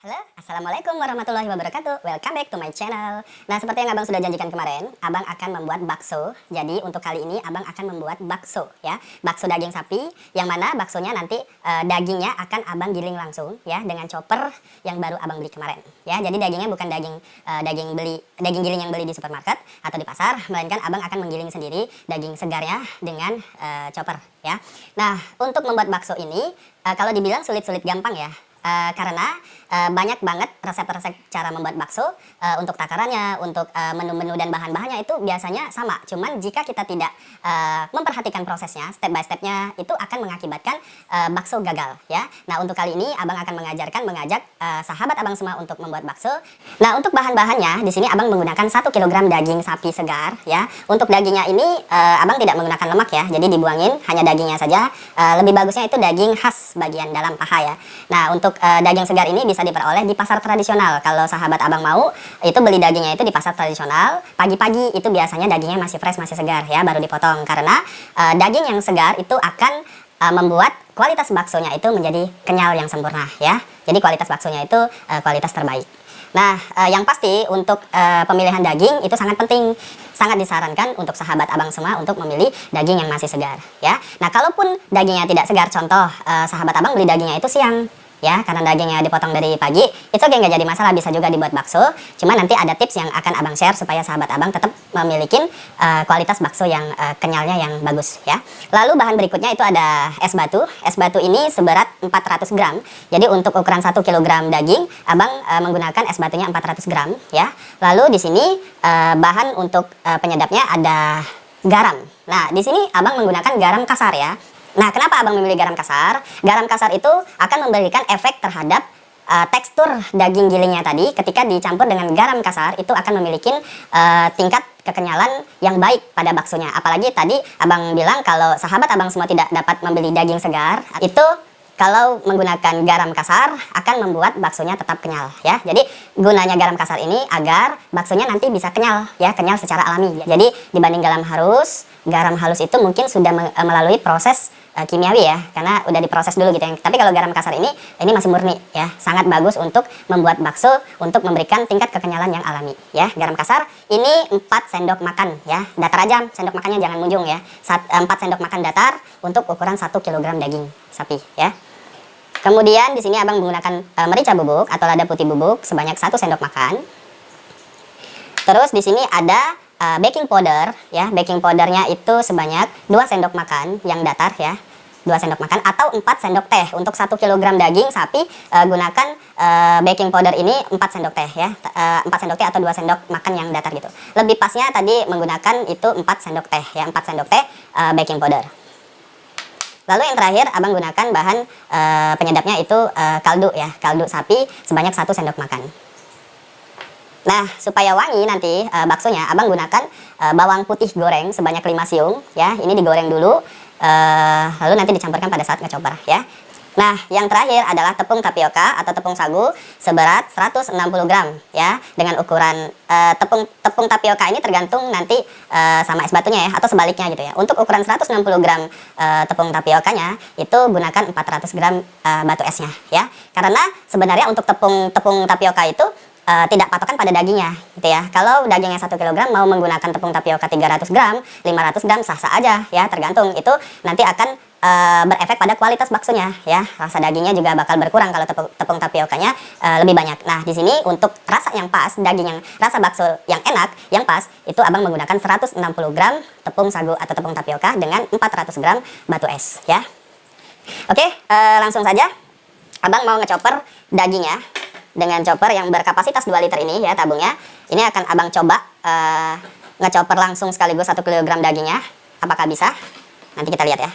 Halo, Assalamualaikum warahmatullahi wabarakatuh. Welcome back to my channel. Nah, seperti yang Abang sudah janjikan kemarin, Abang akan membuat bakso. Jadi, untuk kali ini Abang akan membuat bakso, ya. Bakso daging sapi, yang mana baksonya nanti dagingnya akan Abang giling langsung, ya, dengan chopper yang baru Abang beli kemarin. Ya, jadi dagingnya bukan daging giling yang beli di supermarket atau di pasar, melainkan Abang akan menggiling sendiri daging segarnya dengan chopper, ya. Nah, untuk membuat bakso ini, kalau dibilang sulit-sulit gampang ya. Karena banyak banget resep-resep cara membuat bakso, untuk takarannya, untuk menu-menu dan bahan-bahannya itu biasanya sama. Cuman jika kita tidak memperhatikan prosesnya, step by stepnya, itu akan mengakibatkan bakso gagal, ya. Nah, untuk kali ini Abang akan mengajak sahabat Abang semua untuk membuat bakso. Nah, untuk bahan-bahannya di sini Abang menggunakan 1 kg daging sapi segar, ya. Untuk dagingnya ini Abang tidak menggunakan lemak ya, jadi dibuangin hanya dagingnya saja. Lebih bagusnya itu daging khas bagian dalam paha ya. Nah, untuk daging segar ini bisa diperoleh di pasar tradisional. Kalau sahabat Abang mau, itu beli dagingnya itu di pasar tradisional. Pagi-pagi itu biasanya dagingnya masih fresh, masih segar ya, baru dipotong. Karena daging yang segar itu akan membuat kualitas baksonya itu menjadi kenyal yang sempurna ya. Jadi kualitas baksonya itu kualitas terbaik. Nah, yang pasti untuk pemilihan daging itu sangat penting. Sangat disarankan untuk sahabat Abang semua untuk memilih daging yang masih segar ya. Nah, kalaupun dagingnya tidak segar, contoh sahabat Abang beli dagingnya itu siang ya, karena dagingnya dipotong dari pagi, itu oke, nggak jadi masalah, bisa juga dibuat bakso. Cuma nanti ada tips yang akan Abang share supaya sahabat Abang tetap memiliki kualitas bakso yang kenyalnya yang bagus ya. Lalu bahan berikutnya itu ada es batu. Es batu ini seberat 400 gram. Jadi untuk ukuran 1 kg daging, Abang menggunakan es batunya 400 gram ya. Lalu di sini bahan untuk penyedapnya ada garam. Nah, di sini Abang menggunakan garam kasar ya. Nah, kenapa Abang memilih garam kasar? Garam kasar itu akan memberikan efek terhadap tekstur daging gilingnya tadi. Ketika dicampur dengan garam kasar, itu akan memiliki tingkat kekenyalan yang baik pada baksonya. Apalagi tadi Abang bilang kalau sahabat Abang semua tidak dapat membeli daging segar, itu kalau menggunakan garam kasar akan membuat baksonya tetap kenyal ya. Jadi gunanya garam kasar ini agar baksonya nanti bisa kenyal ya, kenyal secara alami. Jadi dibanding garam halus itu mungkin sudah melalui proses kimiawi ya, karena udah diproses dulu gitu ya. Tapi kalau garam kasar ini masih murni ya, sangat bagus untuk membuat bakso, untuk memberikan tingkat kekenyalan yang alami ya. Garam kasar ini 4 sendok makan ya, datar aja sendok makannya, jangan munjung ya. 4 sendok makan datar untuk ukuran 1 kg daging sapi ya. Kemudian di sini Abang menggunakan merica bubuk atau lada putih bubuk sebanyak 1 sendok makan. Terus di sini ada baking powder ya. Baking powdernya itu sebanyak 2 sendok makan yang datar ya. 2 sendok makan atau 4 sendok teh. Untuk 1 kg daging sapi gunakan baking powder ini 4 sendok teh ya. 4 sendok teh atau 2 sendok makan yang datar gitu. Lebih pasnya tadi menggunakan itu 4 sendok teh ya, 4 sendok teh baking powder. Lalu yang terakhir Abang gunakan bahan penyedapnya itu kaldu ya, kaldu sapi sebanyak 1 sendok makan. Nah, supaya wangi nanti baksonya, Abang gunakan bawang putih goreng sebanyak 5 siung ya. Ini digoreng dulu, lalu nanti dicampurkan pada saat ngechopper ya. Nah, yang terakhir adalah tepung tapioka atau tepung sagu seberat 160 gram ya. Dengan ukuran tepung tapioka ini tergantung nanti sama es batunya ya, atau sebaliknya gitu ya. Untuk ukuran 160 gram tepung tapiokanya itu gunakan 400 gram batu esnya ya. Karena sebenarnya untuk tepung tapioka itu tidak patokan pada dagingnya gitu ya. Kalau dagingnya 1 kg mau menggunakan tepung tapioka 300 gram, 500 gram sah-sah aja ya, tergantung. Itu nanti akan berefek pada kualitas baksonya ya. Rasa dagingnya juga bakal berkurang kalau tepung tapiokanya lebih banyak. Nah, di sini untuk rasa yang pas, rasa bakso yang enak, yang pas, itu Abang menggunakan 160 gram tepung sagu atau tepung tapioka dengan 400 gram batu es ya. Oke, langsung saja Abang mau ngechopper dagingnya dengan chopper yang berkapasitas 2 liter ini ya, tabungnya. Ini akan Abang coba ngechopper langsung sekaligus 1 kg dagingnya. Apakah bisa? Nanti kita lihat ya.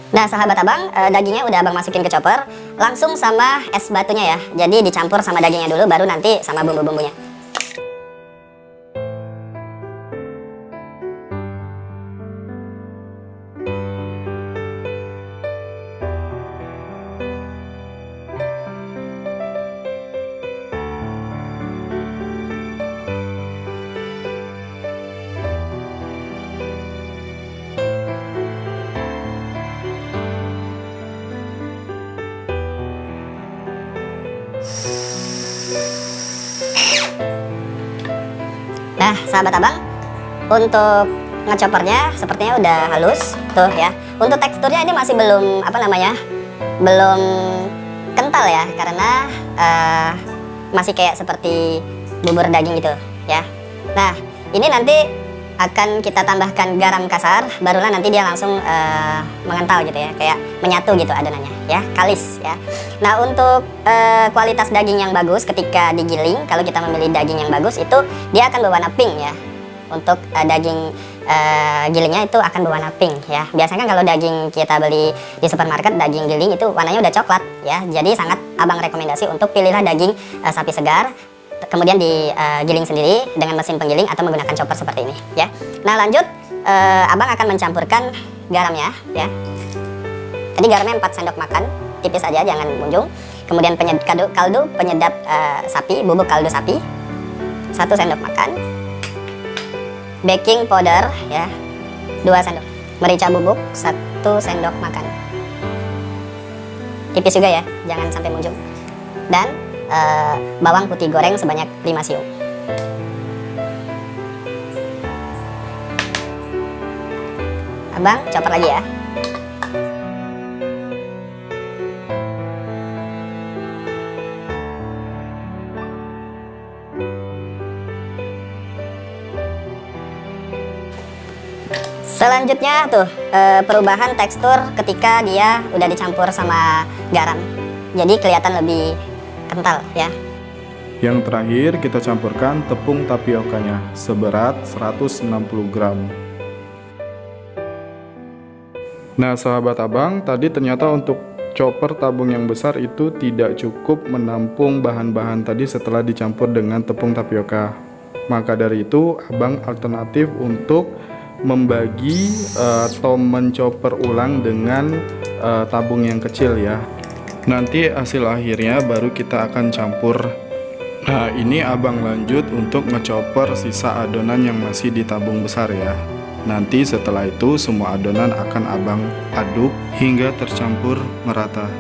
Nah, sahabat Abang, dagingnya udah Abang masukin ke chopper langsung sama es batunya ya. Jadi dicampur sama dagingnya dulu, baru nanti sama bumbu-bumbunya. Nah, sahabat abang, untuk ngechoppernya sepertinya udah halus tuh ya. Untuk teksturnya ini masih belum belum kental ya, karena masih kayak seperti bubur daging gitu ya. Nah, ini nanti akan kita tambahkan garam kasar, barulah nanti dia langsung mengental gitu ya, kayak menyatu gitu adonannya ya, kalis ya. Nah, untuk kualitas daging yang bagus ketika digiling, kalau kita memilih daging yang bagus itu dia akan berwarna pink ya. Untuk daging gilingnya itu akan berwarna pink ya. Biasanya kan kalau daging kita beli di supermarket, daging giling itu warnanya udah coklat ya. Jadi sangat abang rekomendasi untuk pilihlah daging sapi segar, kemudian digiling sendiri dengan mesin penggiling atau menggunakan chopper seperti ini ya. Nah, lanjut abang akan mencampurkan garamnya ya. Tadi garamnya 4 sendok makan, tipis aja, jangan munjung. Kemudian kaldu penyedap sapi, bubuk kaldu sapi 1 sendok makan. Baking powder ya 2 sendok, merica bubuk 1 sendok makan, tipis juga ya, jangan sampai munjung. Dan bawang putih goreng sebanyak 5 siung. Abang chopper lagi ya. Selanjutnya tuh perubahan tekstur ketika dia udah dicampur sama garam, jadi kelihatan lebih kental ya. Yang terakhir kita campurkan tepung tapiokanya seberat 160 gram. Nah, sahabat abang, tadi ternyata untuk chopper tabung yang besar itu tidak cukup menampung bahan-bahan tadi setelah dicampur dengan tepung tapioka. Maka dari itu abang alternatif untuk membagi atau menchopper ulang dengan tabung yang kecil ya. Nanti hasil akhirnya baru kita akan campur. Nah, ini abang lanjut untuk ngechopper sisa adonan yang masih di tabung besar ya. Nanti setelah itu semua adonan akan abang aduk hingga tercampur merata.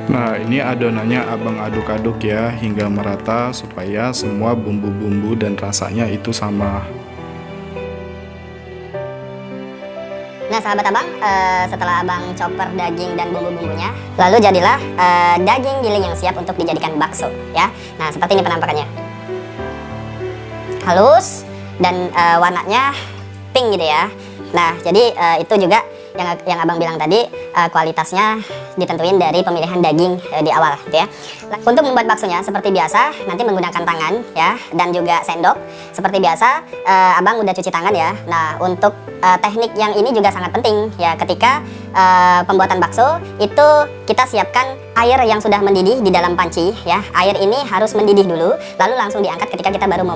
Nah, ini adonannya abang aduk-aduk ya hingga merata supaya semua bumbu-bumbu dan rasanya itu sama. Nah, sahabat abang, setelah abang chopper daging dan bumbu-bumbunya, lalu jadilah daging giling yang siap untuk dijadikan bakso ya. Nah, seperti ini penampakannya, halus dan warnanya pink gitu ya. Nah, jadi itu juga yang abang bilang tadi, kualitasnya ditentuin dari pemilihan daging di awal gitu ya. Untuk membuat baksonya seperti biasa, nanti menggunakan tangan ya, dan juga sendok. Seperti biasa, abang udah cuci tangan ya. Nah, untuk teknik yang ini juga sangat penting ya. Ketika pembuatan bakso itu kita siapkan air yang sudah mendidih di dalam panci ya. Air ini harus mendidih dulu, lalu langsung diangkat ketika kita baru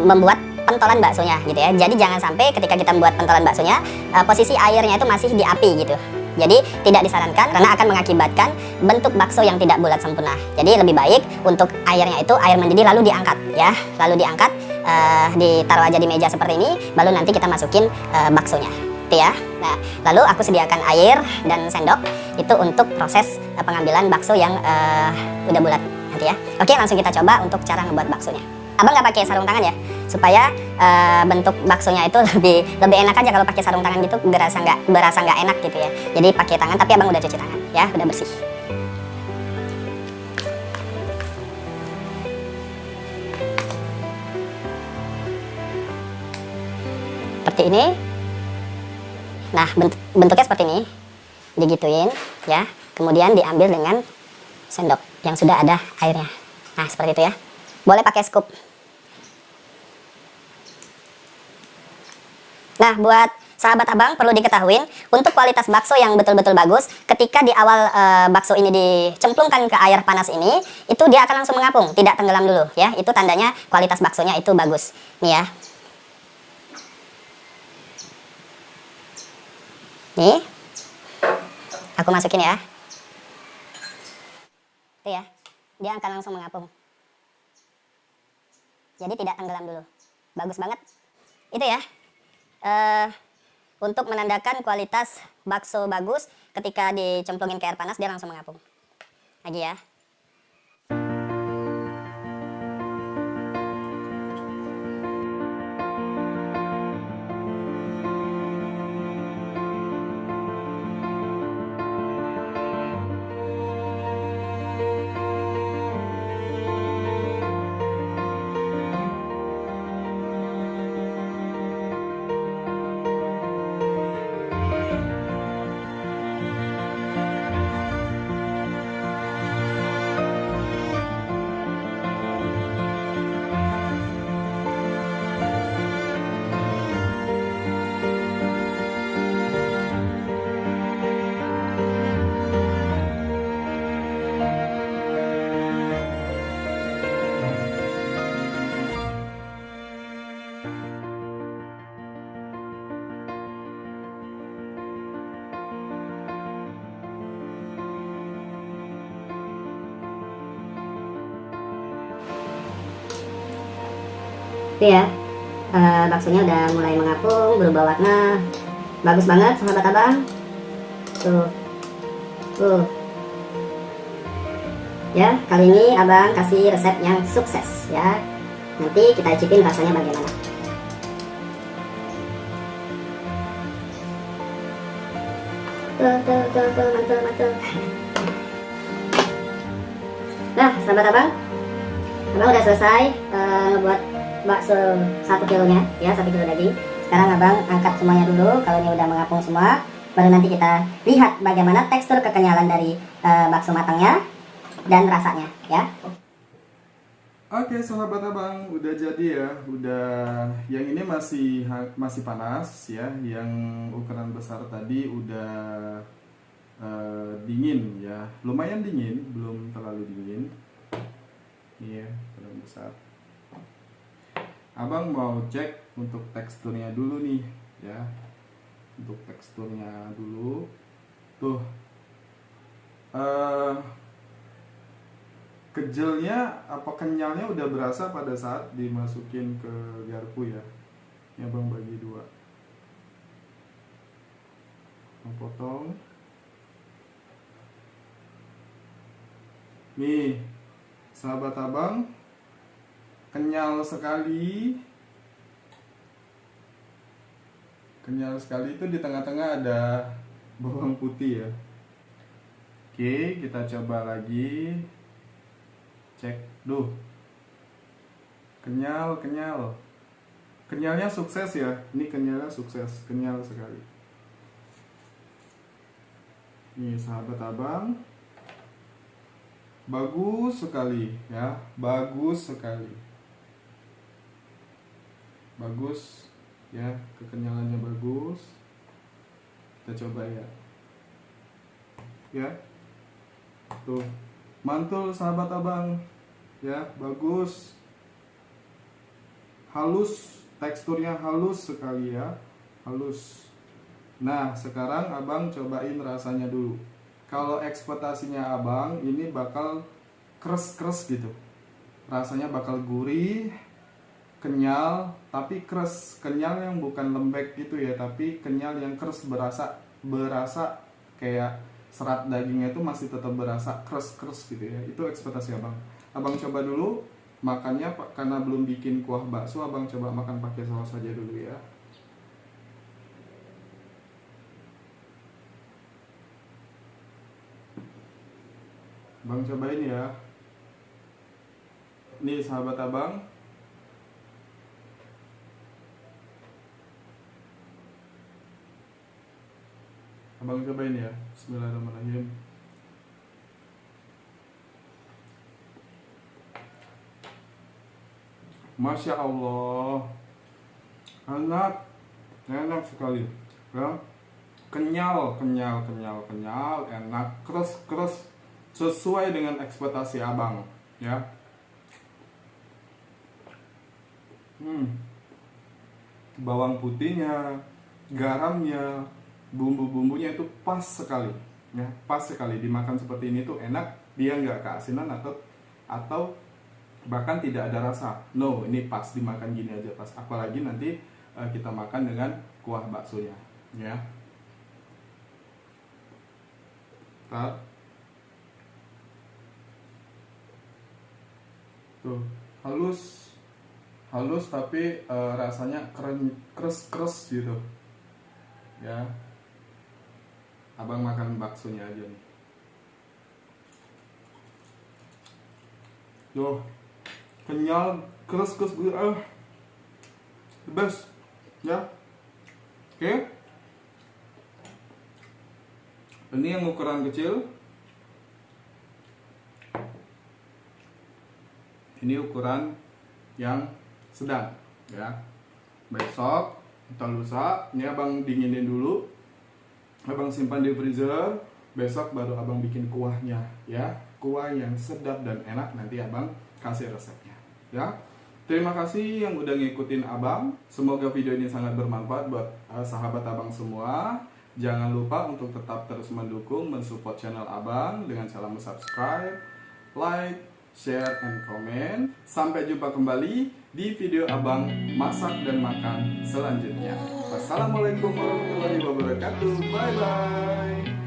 membuat pentolan baksonya gitu ya. Jadi jangan sampai ketika kita membuat pentolan baksonya posisi airnya itu masih di api gitu. Jadi tidak disarankan karena akan mengakibatkan bentuk bakso yang tidak bulat sempurna. Jadi lebih baik untuk airnya itu air mendidih lalu diangkat ya. Lalu diangkat, ditaruh aja di meja seperti ini, baru nanti kita masukin baksonya gitu ya. Nah, lalu aku sediakan air dan sendok itu untuk proses pengambilan bakso yang udah bulat nanti ya. Oke, langsung kita coba untuk cara ngebuat baksonya. Abang nggak pakai sarung tangan ya, supaya bentuk baksonya itu lebih enak aja. Kalau pakai sarung tangan gitu berasa nggak enak gitu ya. Jadi pakai tangan, tapi abang udah cuci tangan ya, udah bersih. Seperti ini. Nah, bentuknya seperti ini, digituin ya. Kemudian diambil dengan sendok yang sudah ada airnya. Nah, seperti itu ya. Boleh pakai scoop. Nah, buat sahabat abang perlu diketahui, untuk kualitas bakso yang betul-betul bagus, ketika di awal bakso ini dicemplungkan ke air panas ini, itu dia akan langsung mengapung, tidak tenggelam dulu ya. Itu tandanya kualitas baksonya itu bagus. Nih ya. Nih. Aku masukin ya. Itu ya. Dia akan langsung mengapung. Jadi tidak tenggelam dulu. bagus banget. Itu ya, eh, untuk menandakan kualitas bakso bagus, ketika dicemplungin ke air panas dia langsung mengapung. Lagi ya. Itu ya, baksonya udah mulai mengapung, berubah warna, bagus banget sahabat abang. Tuh, ya, kali ini abang kasih resep yang sukses ya. Nanti kita icipin rasanya bagaimana. Mantul. Nah, sahabat abang udah selesai ngebuat bakso 1 kilonya ya, 1 kilo daging. Sekarang abang angkat semuanya dulu. Kalau ini udah mengapung semua, baru nanti kita lihat bagaimana tekstur kekenyalan dari bakso matangnya dan rasanya ya. Oke sahabat abang, udah jadi ya. Udah, yang ini masih panas ya. Yang ukuran besar tadi udah dingin ya, lumayan dingin, belum terlalu dingin. Iya, ukuran besar. Abang mau cek untuk teksturnya dulu nih ya. Untuk teksturnya dulu. Tuh. Kejelnya apa kenyalnya udah berasa pada saat dimasukin ke garpu ya. Ini abang bagi 2. Abang potong. Nih, sahabat abang, kenyal sekali itu di tengah-tengah ada bawang putih ya. Oke, kita coba lagi. Cek, duh, kenyalnya sukses ya. Ini kenyalnya sukses, kenyal sekali. Nih sahabat abang, bagus sekali ya, bagus ya, kekenyalannya bagus. Kita coba ya, tuh, mantul sahabat abang ya, bagus, halus, teksturnya halus sekali ya, halus. Nah sekarang abang cobain rasanya dulu. Kalau ekspektasinya abang ini bakal keras gitu, rasanya bakal gurih, kenyal, tapi keras, kenyal yang bukan lembek gitu ya, tapi kenyal yang keras, berasa kayak serat dagingnya itu masih tetap berasa keras gitu ya. Itu ekspektasi abang. Abang coba dulu makannya, karena belum bikin kuah bakso, abang coba makan pakai saus saja dulu ya. Abang cobain ya. Nih sahabat abang, abang cobain ya. Bismillahirrahmanirrahim. Masya Allah, enak sekali ya. Kenyal, enak, keras, sesuai dengan ekspektasi abang ya. Bawang putihnya, garamnya, bumbu-bumbunya itu pas sekali ya, pas sekali. Dimakan seperti ini tuh enak, dia nggak keasinan atau bahkan tidak ada rasa. No, ini pas dimakan gini aja pas. Apalagi nanti kita makan dengan kuah baksonya, ya. Tar. Tuh, halus tapi rasanya keres gitu, ya. Abang makan baksonya aja nih. Tuh, kenyal, keres gue, the best, ya. Oke. Ini yang ukuran kecil. Ini ukuran yang sedang, ya. Besok atau lusa, ini abang dinginin dulu. Abang simpan di freezer, besok baru abang bikin kuahnya, ya. Kuah yang sedap dan enak, nanti abang kasih resepnya, ya. Terima kasih yang udah ngikutin abang. Semoga video ini sangat bermanfaat buat sahabat abang semua. Jangan lupa untuk tetap terus mendukung, mensupport channel abang dengan cara subscribe, like, share, and comment. Sampai jumpa kembali di video abang masak dan makan selanjutnya. Wassalamualaikum warahmatullahi wabarakatuh. Bye bye.